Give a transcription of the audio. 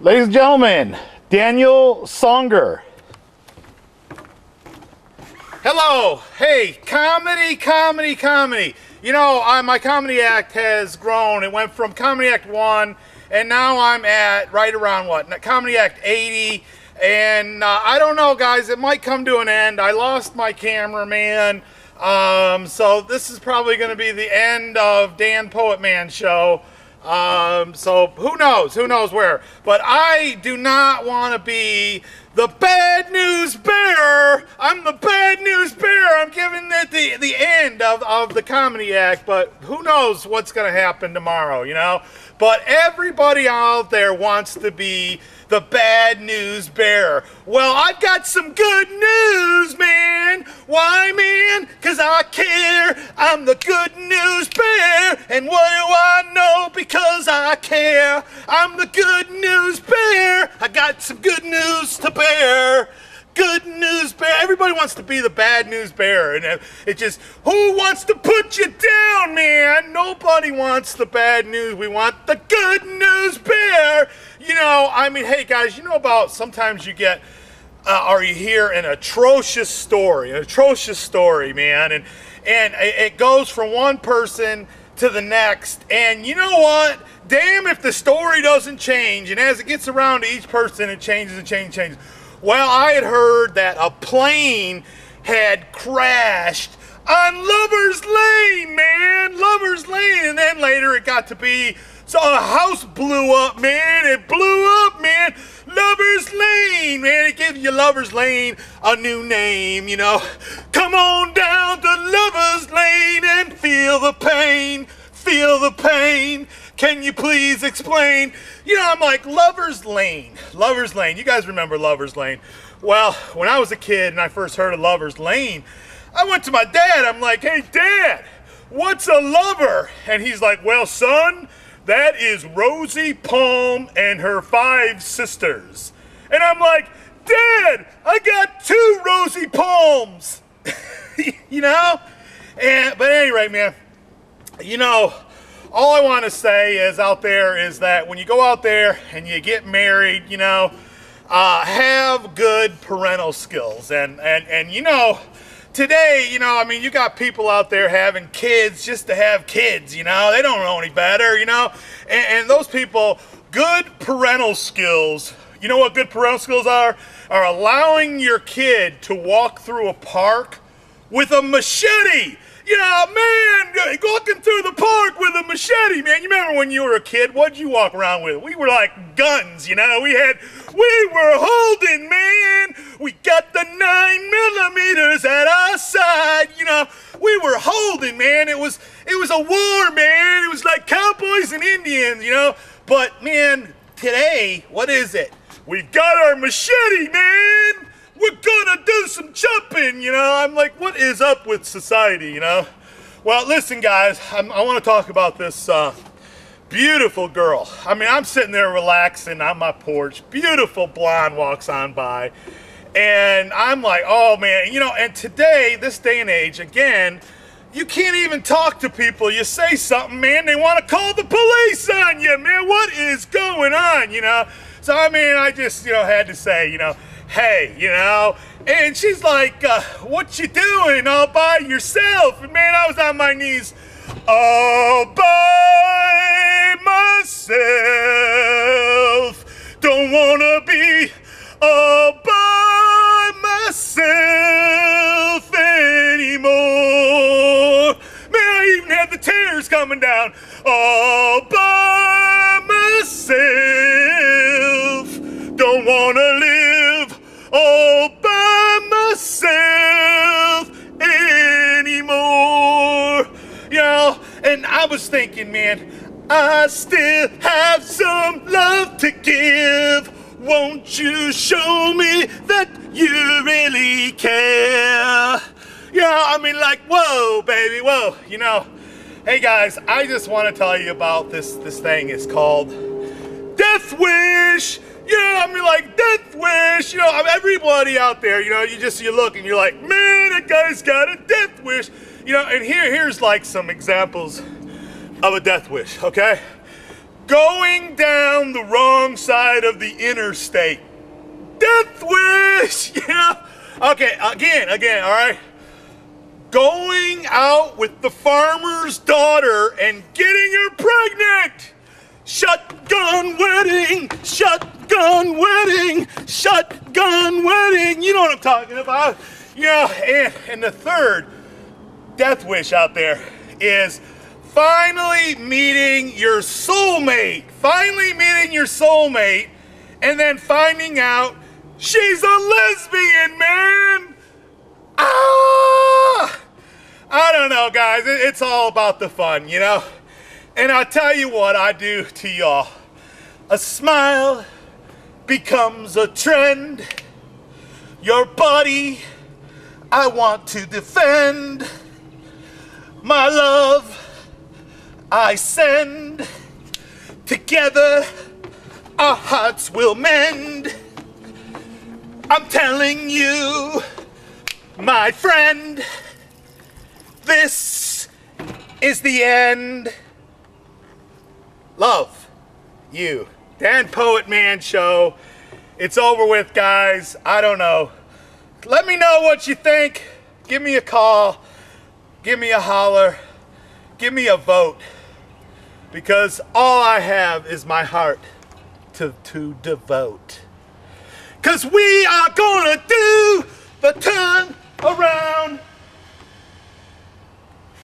Ladies and gentlemen, Daniel Songer. Hello. Hey, comedy. You know, my comedy act has grown. It went from Comedy Act 1, and now I'm at right around Comedy Act 80. And I don't know, guys, it might come to an end. I lost my cameraman. So this is probably going to be the end of Dan Poet Man show. So who knows where. But I do not want to be the bad news bearer. I'm the bad news bearer. I'm giving it the end of the comedy act, but who knows what's going to happen tomorrow, you know? But everybody out there wants to be the bad news bearer. Well, I've got some good news, man. Why, man? 'Cause I care. I'm the good news bearer. And what do I know? Because I care. I'm the good news bearer. I got some good news to bear. Good news bearer. Everybody wants to be the bad news bearer, and it just, who wants to put you down, man? Nobody wants the bad news. We want the good news bearer. You know, I mean, hey guys, you know about sometimes you get or you hear an atrocious story, man, and it goes from one person to the next, and you know what? Damn if the story doesn't change, and as it gets around to each person, it changes and changes. Well, I had heard that a plane had crashed on Lover's Lane, man. Lover's Lane. And then later it got to be, so a house blew up, man. It blew up, man. Lover's Lane, man. It gives you Lover's Lane a new name, you know. Come on down to Lover's Lane and feel the pain. Feel the pain. Can you please explain? You know, I'm like, Lover's Lane. Lover's Lane. You guys remember Lover's Lane? Well, when I was a kid and I first heard of Lover's Lane, I went to my dad. I'm like, hey, Dad, what's a lover? And he's like, well, son, that is Rosie Palm and her 5 sisters. And I'm like, Dad, I got 2 Rosie Palms. You know? But anyway, man, you know, all I want to say is out there is that when you go out there and you get married, you know, have good parental skills. And you know, today, you know, I mean, you got people out there having kids just to have kids, you know. They don't know any better, you know. And those people, good parental skills, you know what good parental skills are? Are allowing your kid to walk through a park with a machete. You know, man, walking through the park with a machete, man. You remember when you were a kid, what'd you walk around with? We were like guns, you know. We were holding, man. We got the 9mm at our side, you know. We were holding, man. It was a war, man. It was like cowboys and Indians, you know. But, man, today, what is it? We've got our machete, man. We're gonna do some jumping, you know. I'm like, what is up with society, you know? Well, listen, guys, I want to talk about this beautiful girl. I mean, I'm sitting there relaxing on my porch. Beautiful blonde walks on by. And I'm like, oh, man, you know, and today, this day and age, again, you can't even talk to people. You say something, man, they want to call the police on you, man. What is going on, you know? So, I mean, I just, you know, had to say, you know, hey, you know, and she's like, what you doing all by yourself? And man, I was on my knees all by myself. Don't wanna be all by myself anymore. Man, I even had the tears coming down. All by myself. Don't wanna live all by myself anymore. You know, and I was thinking, man, I still have some love to give. Won't you show me that you really care? You know, I mean, like, whoa, baby, whoa. You know, hey guys, I just want to tell you about this thing. It's called Death Wish. Yeah, I mean, like, Death Wish, you know, everybody out there, you know, you look and you're like, man, that guy's got a death wish. You know, and here's like some examples of a death wish, okay? Going down the wrong side of the interstate. Death wish! Yeah. Okay, again, all right? Going out with the farmer's daughter and getting her pregnant! Shotgun wedding! Shotgun wedding! Shotgun wedding! You know what I'm talking about. Yeah, and the third death wish out there is finally meeting your soulmate. Finally meeting your soulmate and then finding out she's a lesbian, man! Ah! I don't know, guys. It's all about the fun, you know? And I'll tell you what I do to y'all. A smile becomes a trend. Your body, I want to defend. My love, I send. Together, our hearts will mend. I'm telling you, my friend, this is the end. Love you. Dan Poet Man Show. It's over with, guys. I don't know. Let me know what you think. Give me a call. Give me a holler. Give me a vote. Because all I have is my heart to devote. Because we are gonna do the turn around.